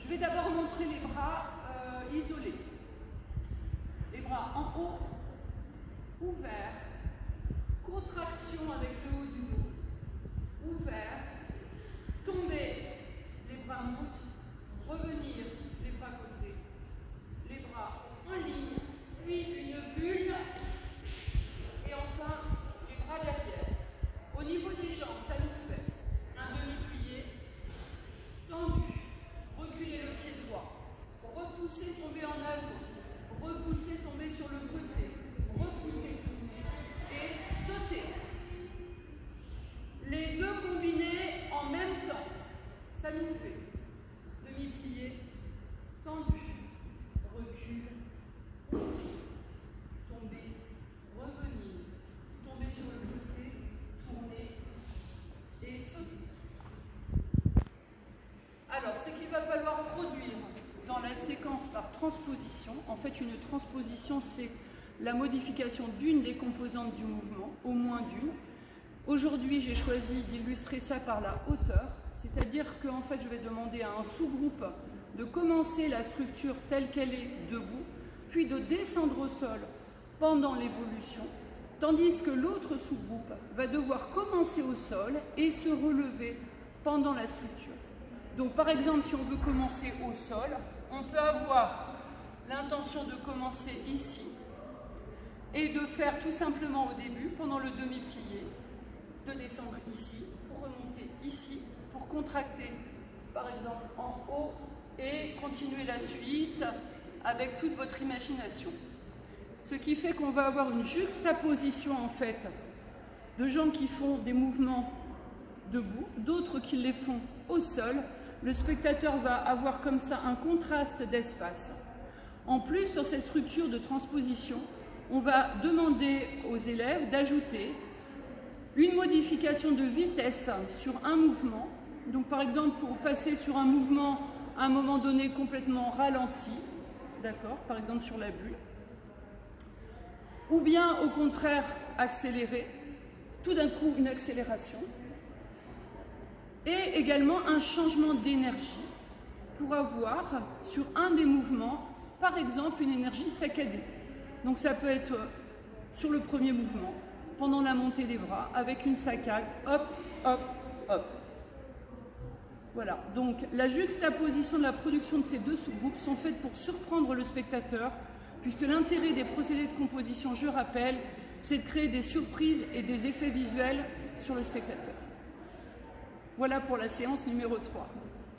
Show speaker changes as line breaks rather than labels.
Je vais d'abord montrer les bras isolés. Les bras en haut, ouverts, contraction avec le haut du dos, ouvert, tomber, les bras montent, revenir, les bras côté, les bras en ligne, puis une bulle, et enfin les bras derrière. Au niveau des jambes, ça nous fait un demi-plié, tendu, reculer le pied droit, repousser, tomber en avant, repousser, tomber sur le côté, repousser, et sauter. Les deux combinés en même temps, ça nous fait demi-plié, tendu, recul, ouvrir, tomber, revenir, tomber sur le côté, tourner et sauter. Alors, ce qu'il va falloir produire dans la séquence par transposition, en fait une transposition c'est la modification d'une des composantes du mouvement, au moins d'une. Aujourd'hui, j'ai choisi d'illustrer ça par la hauteur, c'est-à-dire qu'en fait, je vais demander à un sous-groupe de commencer la structure telle qu'elle est debout, puis de descendre au sol pendant l'évolution, tandis que l'autre sous-groupe va devoir commencer au sol et se relever pendant la structure. Donc, par exemple, si on veut commencer au sol, on peut avoir l'intention de commencer ici et de faire tout simplement au début, pendant le demi-plié, de descendre ici, pour remonter ici, pour contracter, par exemple, en haut, et continuer la suite avec toute votre imagination. Ce qui fait qu'on va avoir une juxtaposition, en fait, de gens qui font des mouvements debout, d'autres qui les font au sol. Le spectateur va avoir comme ça un contraste d'espace. En plus, sur cette structure de transposition, on va demander aux élèves d'ajouter une modification de vitesse sur un mouvement. Donc par exemple, pour passer sur un mouvement à un moment donné complètement ralenti, d'accord, par exemple sur la bulle, ou bien au contraire accélérer, tout d'un coup une accélération, et également un changement d'énergie pour avoir sur un des mouvements, par exemple, une énergie saccadée. Donc ça peut être sur le premier mouvement, pendant la montée des bras, avec une saccade, hop, hop, hop. Voilà, donc la juxtaposition de la production de ces deux sous-groupes sont faites pour surprendre le spectateur, puisque l'intérêt des procédés de composition, je rappelle, c'est de créer des surprises et des effets visuels sur le spectateur. Voilà pour la séance numéro 3.